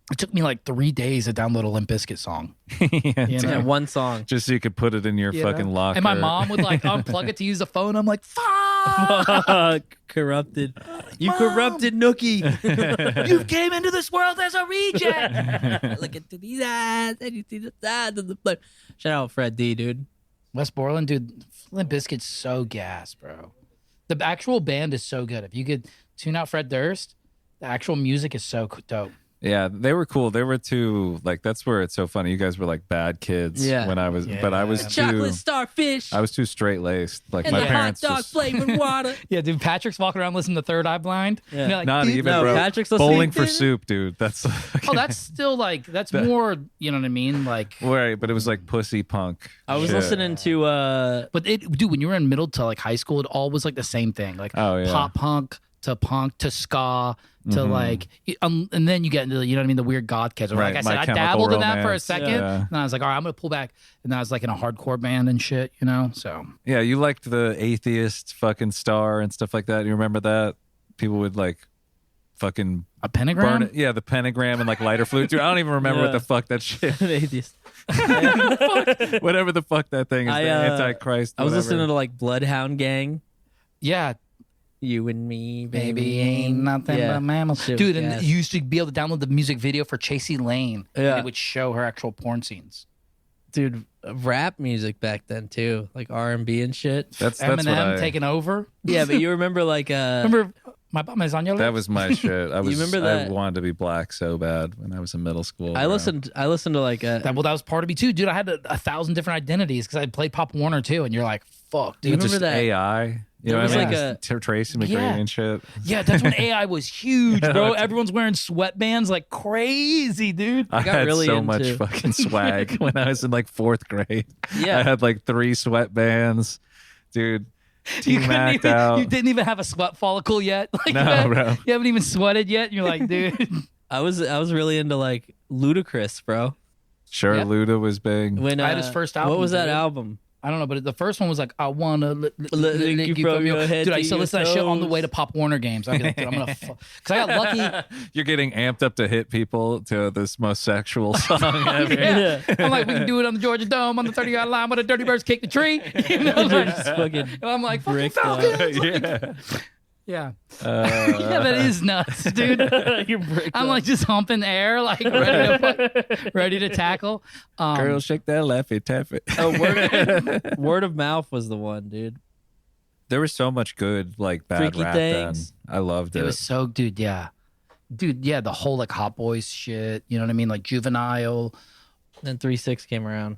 It took me like 3 days to download a Limp Bizkit song. Yeah, You dude. know? Yeah, one song. Just so you could put it in your You fucking know? locker. And my mom would like unplug it to use the phone. I'm like, fuck. Corrupted. You Mom! corrupted Nookie. You came into this world as a reject. Look into these eyes and you see the sides of the blood. Shout out Fred D, dude. West Borland, dude. Limp Bizkit's so gas, bro. The actual band is so good. If you could tune out Fred Durst, the actual music is so dope. Yeah, they were cool. They were too like that's where it's so funny. You guys were like bad kids Yeah. when I was, but I was Yeah. too. Chocolate starfish I was too straight laced. Like and my the hot parents dog just flavored water. Yeah, dude. Patrick's walking around listening to Third Eye Blind. Yeah. And you're like, not dude, even, no, bro. Patrick's still Bowling singing, for dude? Soup, dude. That's Oh, that's still like that's more. You know what I mean? Like, right, but it was like pussy punk. I was shit. listening to but dude, when you were in middle to like high school, it all was like the same thing. Like Oh, yeah. pop punk to ska to like, and then you get into you know what I mean, the weird goth kids. Or Right, like I My said, I Chemical dabbled in that for a Romance. second, Yeah. and I was like, all right, I'm gonna pull back. And then I was like in a hardcore band and shit, you know. So Yeah, you liked the atheist fucking star and stuff like that. You remember that? People would like fucking a pentagram. burn it. Yeah, the pentagram and like lighter fluid. Dude, I don't even remember what Yeah. the fuck that shit. an atheist. Whatever the fuck that thing is. I, the Antichrist. I was whatever. listening to like Bloodhound Gang. Yeah, You and me, baby, ain't nothing Yeah. but mammals, Shit dude. was And gas. you used to be able to download the music video for Chasey Lane. Yeah. and it would show her actual porn scenes. Dude, rap music back then too, like R&B and shit. That's what Eminem I. taking over. Yeah, but you remember like Remember, my bum is on your lips. That was my shit. I was. remember I that? wanted to be black so bad when I was in middle school. I bro. listened to like that was part of me too, dude. I had 1,000 different identities because I played Pop Warner too, and you're like, fuck, Do you dude. remember just that? AI. You know There what I was mean? like Just Tracy McGrady Yeah. and shit. Yeah, that's when AI was huge, bro. Everyone's wearing sweatbands like crazy, dude. I got had really so into- much fucking swag when I was in like 4th grade. Yeah. I had like 3 sweatbands, dude. You T-Macked out. you didn't even have a sweat follicle yet. Like, No, bro. You haven't even sweated yet. And you're like, dude. I was really into like Ludacris, bro. Sure, Yeah. Luda was big. When I had his first What album, was that dude. album? I don't know, but the first one was like, I wanna lick you from your head dude. I to used to your listen to that shit on the toes. way to Pop Warner games. I'd be like, dude, I'm gonna, because I got lucky. You're getting amped up to hit people to this most sexual song ever. Yeah. I'm like, we can do it on the Georgia Dome on the 30-yard line where the Dirty Birds kick the tree. You know, like, Just fucking and I'm like, fucking bricked up. Falcons. Yeah. Yeah. Yeah, that is nuts, dude. You're bricked I'm up. like just humping air, like ready to tackle. Girl, shake that laffy taffy. Word of mouth was the one, dude. There was so much good, like bad Freaky rap Things. then. I loved it it. was so, dude. Yeah, dude. Yeah, the whole like Hot Boys shit. You know what I mean? Like Juvenile. Then 3-6 came around.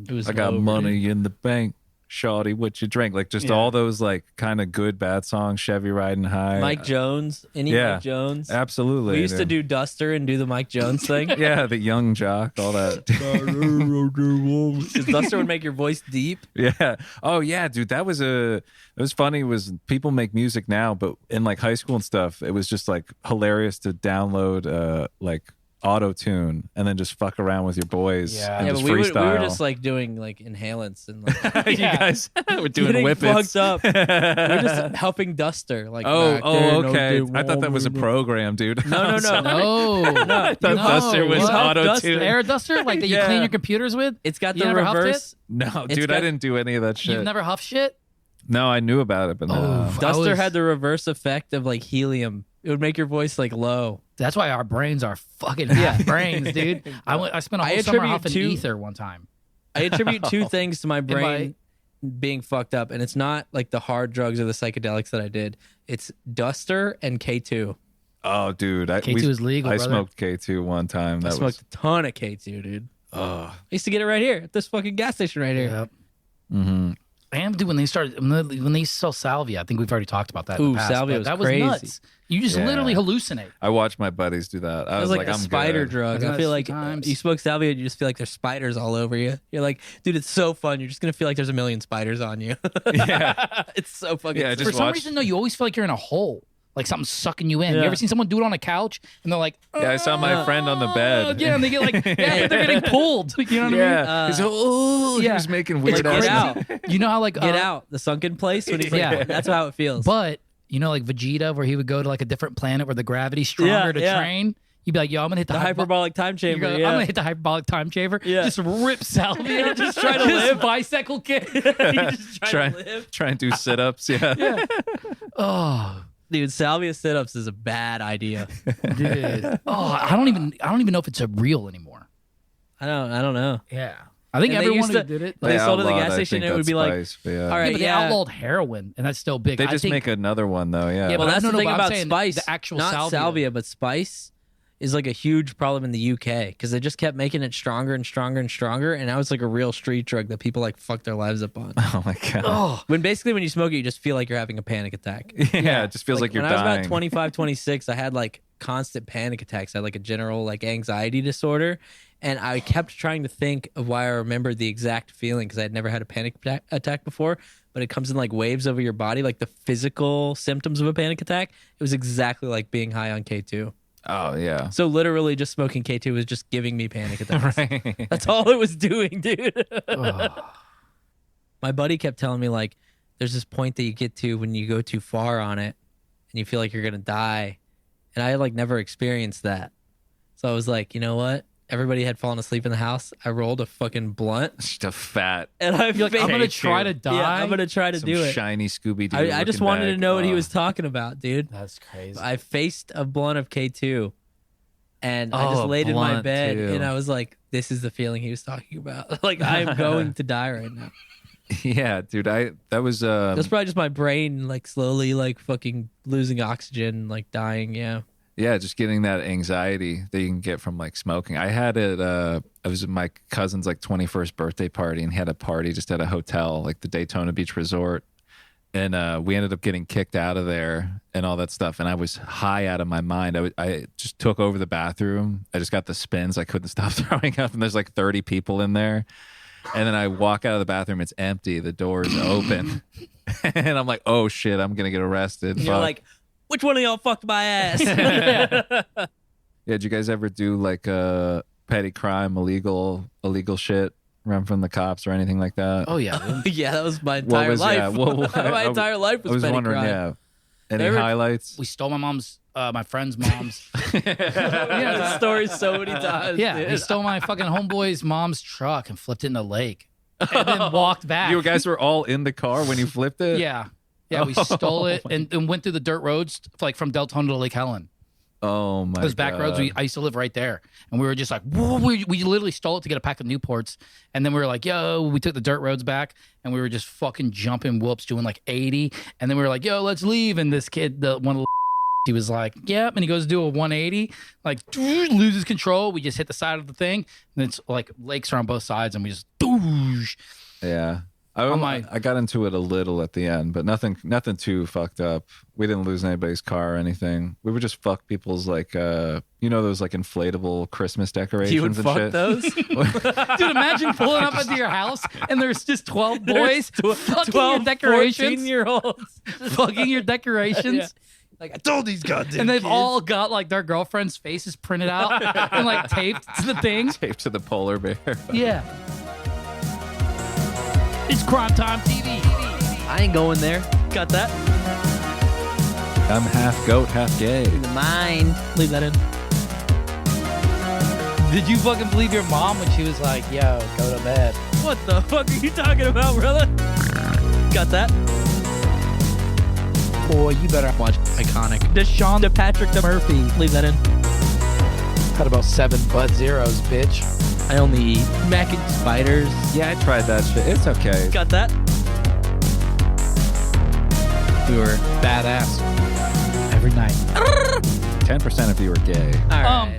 It was I got low, money dude. in the bank. Shawty, what you drink? Like just Yeah. all those like kind of good bad songs. Chevy riding high. Mike Jones. Any Yeah. Mike Jones? Absolutely. We used to dude. do Duster and do the Mike Jones thing. Yeah, the young jock, all that. Because Duster would make your voice deep. Yeah. Oh yeah, dude. That was it was funny. Was people make music now, but in like high school and stuff, it was just like hilarious to download like auto tune and then just fuck around with your boys and but just we freestyle. were just like doing like inhalants and like You guys were doing getting whippets. fucked up. We're just helping Duster. Like, Oh, back there, no okay. do I thought that was a program, dude. No. I No, thought Duster was what? auto tune. Air duster, like that you Yeah. clean your computers with. It's got You the never huffed reverse. No, It's dude, I got- didn't do any of that shit. You've never huffed shit. No, I knew about it, but no. Oh, Duster was- had the reverse effect of like helium. It would make your voice like low. That's why our brains are fucking half brains, dude. I spent a I whole summer attribute huffing to- ether one time. I attribute two things to my my- brain being fucked up, and it's not like the hard drugs or the psychedelics that I did. It's Duster and K2. Oh, dude. K2 is legal, I brother. smoked K2 one time. I That smoked was. a ton of K2, dude. Oh. I used to get it right here at this fucking gas station right here. Yep. Mm-hmm. And dude, when they used to sell salvia, I think we've already talked about that. in Ooh, the past, salvia but was that was crazy. nuts. You just Yeah. literally hallucinate. I watched my buddies do that. I It was was like a I'm spider good. drug. I've done I it feel a like few times. you smoke salvia and you just feel like there's spiders all over you. You're like, dude, it's so fun. You're just going to feel like there's a million spiders on you. Yeah. It's so fucking Yeah, sick. just For some watch- reason, though, you always feel like you're in a hole, like something's sucking you in. You Yeah. ever seen someone do it on a couch and they're like, Yeah, I saw my friend on the bed. Yeah, and they get like, yeah, but they're getting pulled. You know what Yeah. He's he yeah. was making It's weird Get crazy. ass. out. You know how like Get out. The sunken place. When he's like, Yeah. that's how it feels. But you know, like Vegeta, where he would go to like a different planet where the gravity's stronger Yeah, to yeah. train. You'd be like, yo, I'm gonna hit the, the hyperbolic time chamber. I'm Yeah. gonna hit the hyperbolic time chamber. Yeah. Just rip salvia. Just try to live. Bicycle kick. Just Try, to live. try and do sit-ups. Yeah. Oh, Dude, salvia sit-ups is a bad idea. dude. Oh, I don't even know if it's a real anymore. I don't know. Yeah. I think And they everyone used who to- did it. They sold it at the outlawed, gas I station, think it would that's be like, spice, but yeah. all Yeah, right, but they outlawed heroin, and that's still big. They I just think, make another one though. Yeah. Yeah, Well, but that's no, the no, thing but I'm about saying spice. the actual not salvia. but spice is like a huge problem in the UK because they just kept making it stronger and stronger and stronger, and now it's like a real street drug that people like fuck their lives up on. Oh my god. oh, When basically when you smoke it, you just feel like you're having a panic attack. Yeah, it just feels like you're when dying. I was about 25, 26, I had like constant panic attacks. I had like a general like anxiety disorder, and I kept trying to think of why I remembered the exact feeling because I had never had a panic attack before. But it comes in like waves over your body, like the physical symptoms of a panic attack. It was exactly like being high on K2. Oh yeah. So literally, just smoking K2 was just giving me panic attacks. Right. That's all it was doing, dude. oh. My buddy kept telling me like, there's this point that you get to when you go too far on it, and you feel like you're gonna die. And I had like never experienced that, so I was like, you know what? Everybody had fallen asleep in the house. I rolled a fucking blunt, Just a fat, and I You're like, I'm gonna K2. try to die. Yeah, I'm gonna try to some do it. shiny Scooby Doo. I just wanted to know what he was talking about, dude. That's crazy. I faced a blunt of K2, and I Oh, just a laid in my blunt, bed, too. and I was like, "This is the feeling he was talking about. Like I'm going to die right now." Yeah, dude. That was That's probably just my brain, like slowly, like fucking losing oxygen, like dying. Yeah. yeah, just getting that anxiety that you can get from like smoking. I had it. I was at my cousin's like 21st birthday party, and he had a party just at a hotel, like the Daytona Beach Resort. And we ended up getting kicked out of there and all that stuff. And I was high out of my mind. I just took over the bathroom. I just got the spins. I couldn't stop throwing up. And there's like 30 people in there. And then I walk out of the bathroom. It's empty. The door is open. And I'm like, oh shit, I'm going to get arrested. And you're Fuck. like, which one of y'all fucked my ass? Yeah, did you guys ever do like petty crime, illegal shit, run from the cops or anything like that? oh yeah. Yeah, that was my What entire was- life. yeah, My entire life was I was petty wondering, crime. yeah. Any Ever- highlights? We stole my friend's mom's. Yeah, the story so many times. Yeah, dude. we stole my fucking homeboy's mom's truck and flipped it in the lake, and then walked back. You guys were all in the car when you flipped it? Yeah, we stole it and went through the dirt roads, like from Deltona to Lake Helen. Oh my Those back roads. I used to live right there, and we were just like, whoa, we literally stole it to get a pack of Newports, and then we were like, yo, we took the dirt roads back, and we were just fucking jumping whoops, doing like 80, and then we were like, yo, let's leave, and this kid, one of the he was like, yep, and he goes to do a 180, like loses control. We just hit the side of the thing, and it's like lakes are on both sides, and we just doosh. Yeah. my- I got into it a little at the end, but nothing too fucked up. We didn't lose anybody's car or anything. We would just fuck people's like those like inflatable Christmas decorations You would and fuck shit. those? Dude, imagine pulling up into your house and there's just 12 boys fucking your 12, decorations, 14-year-olds. fucking your decorations. Like I told these goddamn And they've kids. all got like their girlfriend's faces printed out and like taped to the thing. Taped to the polar bear. Yeah. It's Crime Time TV. I ain't going there. Got that? I'm half goat, half gay. Mine. Leave that in. Did you fucking believe your mom when she was like, yo, go to bed? What the fuck are you talking about, brother? Got that? Boy, you better watch Iconic. Deshaun to Patrick to Murphy. Leave that in. Got about 7 Bud Zeros, bitch. I only eat mac and spiders. Yeah, I tried that shit. It's okay. Got that? We were badass every night. 10% if you were gay. All right.